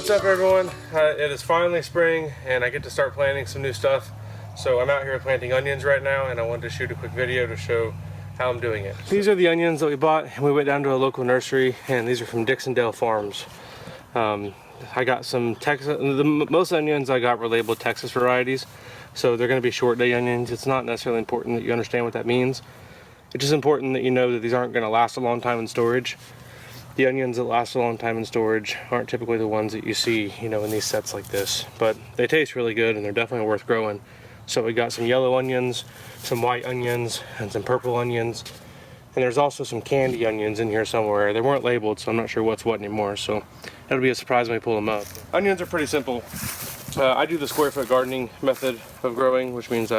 What's up everyone? It is finally spring and I get to start planting some new stuff. So I'm out here planting onions right now and I wanted to shoot a quick video to show how I'm doing it. These are the onions that we bought and we went down to a local nursery, and these are from Dixondale Farms. I got some Texas, most onions I got were labeled Texas varieties. So they're going to be short day onions. It's not necessarily important that you understand what that means. It's just important that you know that these aren't going to last a long time in storage. The onions that last a long time in storage aren't typically the ones that you see, you know, in these sets like this. But they taste really good and they're definitely worth growing. So we got some yellow onions, some white onions, and some purple onions. And there's also some candy onions in here somewhere. They weren't labeled, so I'm not sure what's what anymore. So it'll be a surprise when we pull them up. Onions are pretty simple. I do the square foot gardening method of growing, which means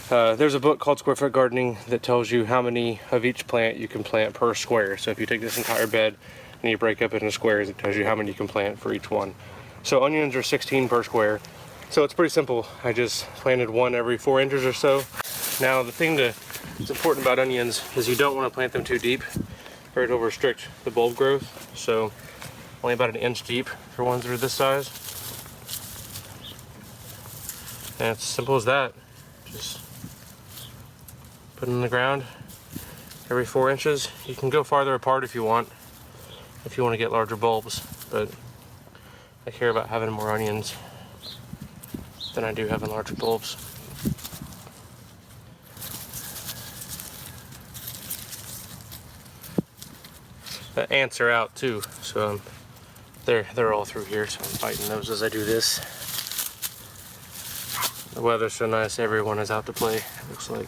there's a book called Square Foot Gardening that tells you how many of each plant you can plant per square. So if you take this entire bed and you break up it into squares, it tells you how many you can plant for each one. So onions are 16 per square. So it's pretty simple. I just planted one every 4 inches or so. Now the thing that's important about onions is you don't want to plant them too deep or it'll restrict the bulb growth. So only about 1 inch deep for ones that are this size. And it's as simple as that. Just put them in the ground every 4 inches. You can go farther apart if you want to get larger bulbs, but I care about having more onions than I do having larger bulbs. The ants are out too, so they're all through here, so I'm fighting those as I do this. The weather's so nice, everyone is out to play, it looks like.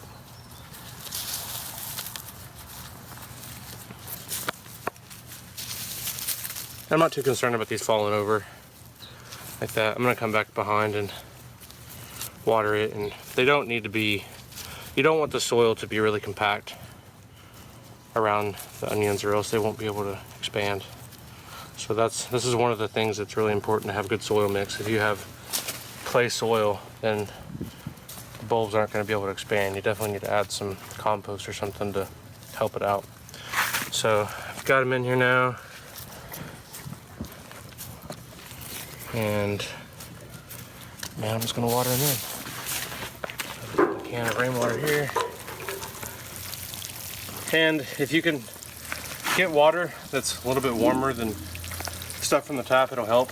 I'm not too concerned about these falling over like that. I'm gonna come back behind and water it, and they don't need to be, you don't want the soil to be really compact around the onions or else they won't be able to expand. So this is one of the things that's really important, to have good soil mix. If you have clay soil, then the bulbs aren't going to be able to expand. You definitely need to add some compost or something to help it out. So I've got them in here now, and now I'm just going to water them in. Put the can of rainwater here. And if you can get water that's a little bit warmer than stuff from the tap, it'll help.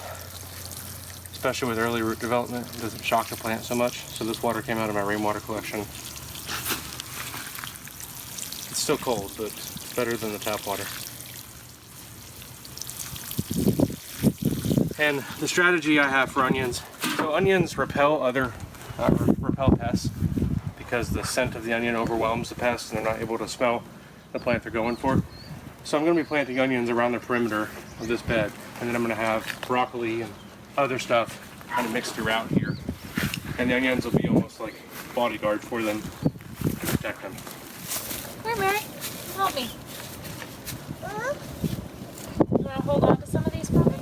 Especially with early root development, it doesn't shock the plant so much. So this water came out of my rainwater collection. It's still cold, but better than the tap water. And the strategy I have for onions, so onions repel pests because the scent of the onion overwhelms the pests and they're not able to smell the plant they're going for. So I'm going to be planting onions around the perimeter of this bed, and then I'm going to have broccoli and other stuff kind of mixed throughout here, and the onions will be almost like bodyguards for them to protect them. Here, Mary, help me. You want to hold on to some of these for me?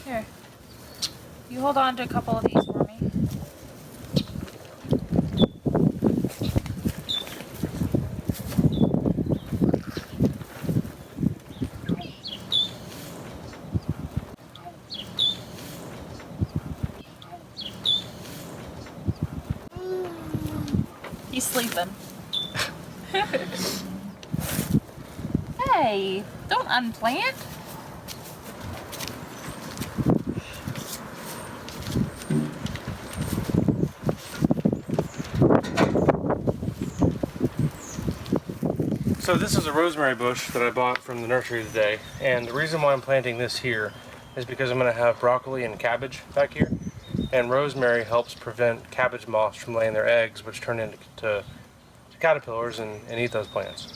Here, you hold on to a couple of these for me. He's sleeping. Hey, don't unplant. So this is a rosemary bush that I bought from the nursery today, and the reason why I'm planting this here is because I'm going to have broccoli and cabbage back here. And rosemary helps prevent cabbage moths from laying their eggs, which turn into caterpillars and eat those plants.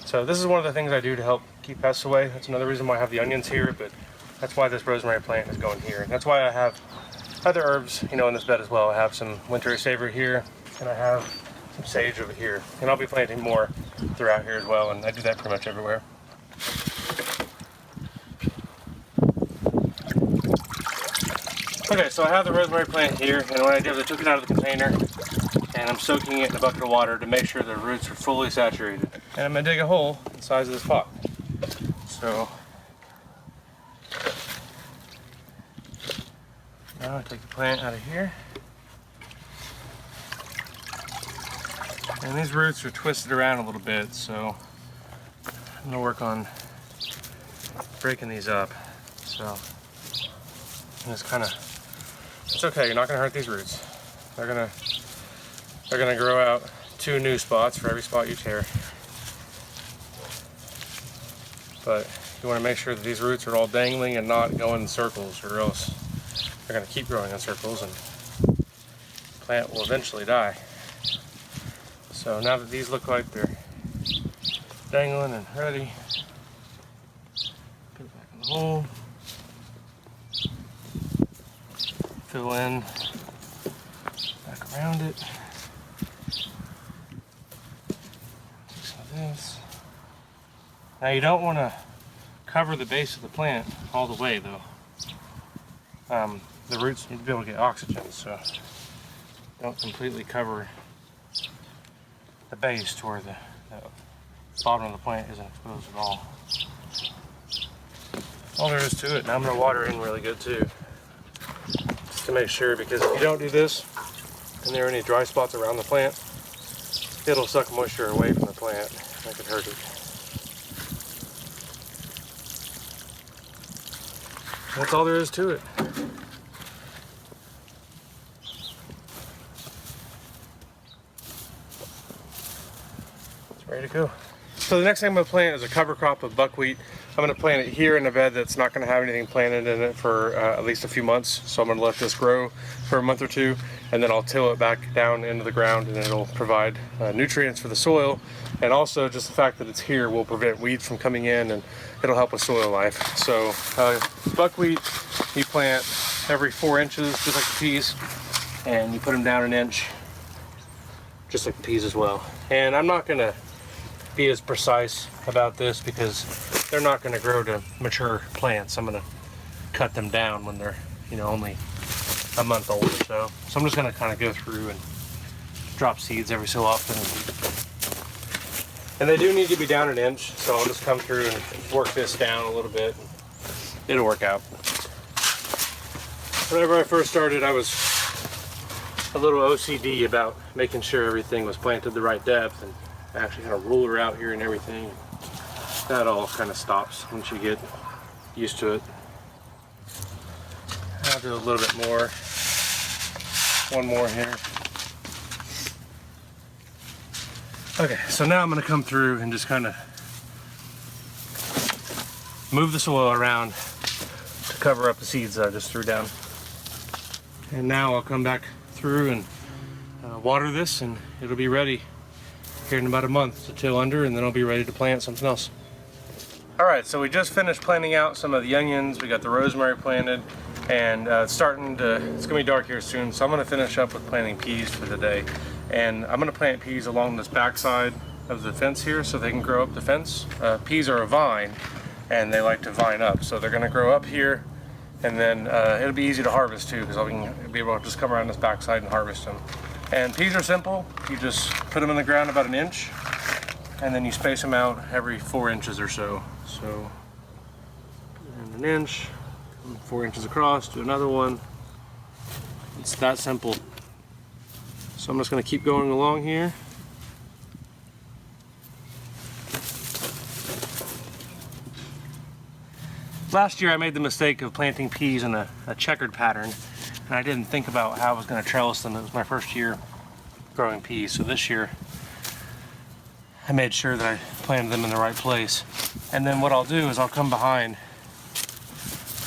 So this is one of the things I do to help keep pests away. That's another reason why I have the onions here, but that's why this rosemary plant is going here. And that's why I have other herbs, you know, in this bed as well. I have some winter savory here, and I have some sage over here. And I'll be planting more throughout here as well, and I do that pretty much everywhere. Okay, so I have the rosemary plant here, and what I did is I took it out of the container and I'm soaking it in a bucket of water to make sure the roots are fully saturated. And I'm gonna dig a hole the size of this pot. So Now I take the plant out of here. And these roots are twisted around a little bit, so I'm gonna work on breaking these up. So it's kind of, it's okay, you're not gonna hurt these roots. They're gonna grow out 2 new spots for every spot you tear. But you want to make sure that these roots are all dangling and not going in circles, or else they're going to keep growing in circles and the plant will eventually die. So now that these look like they're dangling and ready, put it back in the hole, fill in back around it. This. Now you don't want to cover the base of the plant all the way though. The roots need to be able to get oxygen, so don't completely cover the base to where the bottom of the plant isn't exposed at all. All there is to it. Now I'm going to water in really good too, just to make sure, because if you don't do this and there are any dry spots around the plant, it'll suck moisture away from the plant. That could hurt it. That's all there is to it. It's ready to go. So the next thing I'm going to plant is a cover crop of buckwheat. I'm going to plant it here in a bed that's not going to have anything planted in it for at least a few months. So I'm going to let this grow for a month or two, and then I'll till it back down into the ground, and it'll provide nutrients for the soil. And also just the fact that it's here will prevent weeds from coming in, and it'll help with soil life. So buckwheat, you plant every 4 inches, just like the peas, and you put them down 1 inch, just like the peas as well. And I'm not going to be as precise about this because they're not going to grow to mature plants. I'm going to cut them down when they're, only a month old or so. So I'm just going to kind of go through and drop seeds every so often. And they do need to be down 1 inch, so I'll just come through and work this down a little bit. It'll work out. Whenever I first started, I was a little OCD about making sure everything was planted the right depth, and I actually had a ruler out here and everything. That all kind of stops once you get used to it. I'll do a little bit more. One more here. Okay, so now I'm going to come through and just kind of move the soil around to cover up the seeds that I just threw down. And now I'll come back through and water this, and it'll be ready here in about a month to till under, and then I'll be ready to plant something else. Alright, so we just finished planting out some of the onions. We got the rosemary planted, and it's going to be dark here soon, so I'm going to finish up with planting peas for the day. And I'm going to plant peas along this backside of the fence here so they can grow up the fence. Peas are a vine, and they like to vine up, so they're going to grow up here, and then it'll be easy to harvest too, because I'll be able to just come around this backside and harvest them. And peas are simple. You just put them in the ground about 1 inch, and then you space them out every 4 inches or so. So, put in 1 inch, 4 inches across, do another one. It's that simple. So I'm just going to keep going along here. Last year I made the mistake of planting peas in a checkered pattern, and I didn't think about how I was going to trellis them. It was my first year growing peas, so this year I made sure that I planted them in the right place. And then what I'll do is I'll come behind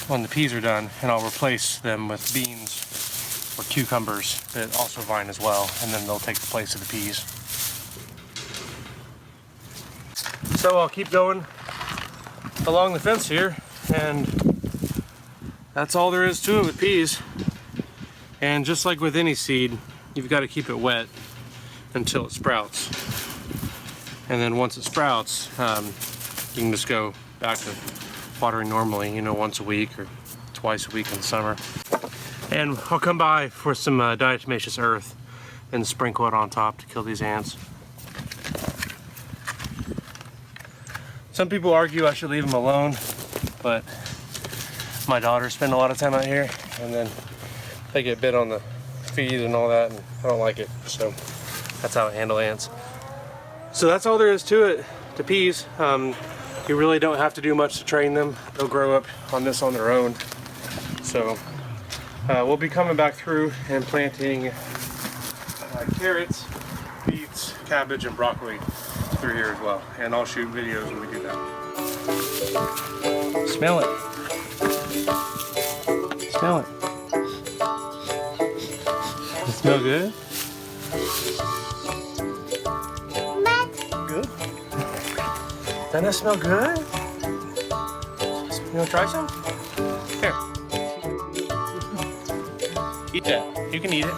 when the peas are done, and I'll replace them with beans or cucumbers that also vine as well, and then they'll take the place of the peas. So I'll keep going along the fence here, and that's all there is to it with peas. And just like with any seed, you've got to keep it wet until it sprouts. And then once it sprouts, you can just go back to watering normally, once a week or twice a week in the summer. And I'll come by for some diatomaceous earth and sprinkle it on top to kill these ants. Some people argue I should leave them alone, but my daughters spend a lot of time out here, and then they get bit on the feed and all that, and I don't like it. So that's how I handle ants. So that's all there is to it, to peas. You really don't have to do much to train them. They'll grow up on this on their own. So we'll be coming back through and planting carrots, beets, cabbage, and broccoli through here as well. And I'll shoot videos when we do that. Smell it. Smell it. Does it smell good? Good. Doesn't it smell good? You want to try some? Here. Eat that. You can eat it.